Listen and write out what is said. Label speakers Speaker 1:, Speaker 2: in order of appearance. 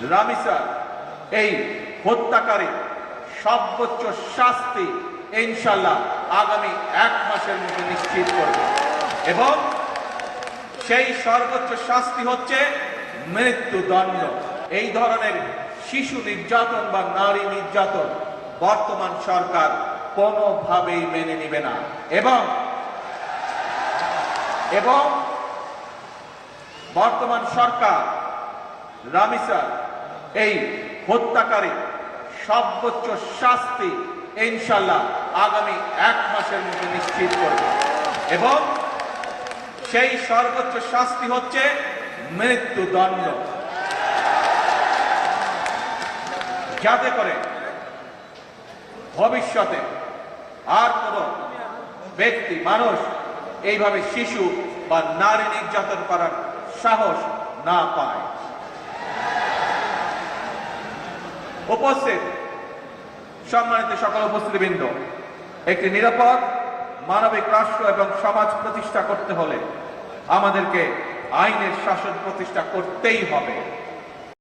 Speaker 1: রামিসার এই হত্যাকারী সর্বোচ্চ শাস্তি ইনশাআল্লাহ আগামী 1 মাসের মধ্যে নিশ্চিত করবে এবং সেই সর্বোচ্চ শাস্তি হচ্ছে মৃত্যুদণ্ড। এই ধরনের শিশু নির্যাতন বা নারী নির্যাতন বর্তমান সরকার কোনোভাবেই মেনে নেবে না এবং বর্তমান সরকার রামিসার এই হত্যাকারী সর্বোচ্চ শাস্তি ইনশাআল্লাহ আগামী 1 মাসের মধ্যে নিশ্চিত করবে এবং সেই সর্বোচ্চ শাস্তি হচ্ছে মৃত্যুদণ্ড, যাতে করে ভবিষ্যতে আর কোন ব্যক্তি মানুষ এইভাবে শিশু বা নারী নির্যাতন করার সাহস না পায়। উপস্থিত সম্মানিত সকল উপস্থিতিবৃন্দ, একটি নিরাপদ মানবিক রাষ্ট্র এবং সমাজ প্রতিষ্ঠা করতে হলে আমাদেরকে আইনের শাসন প্রতিষ্ঠা করতেই হবে।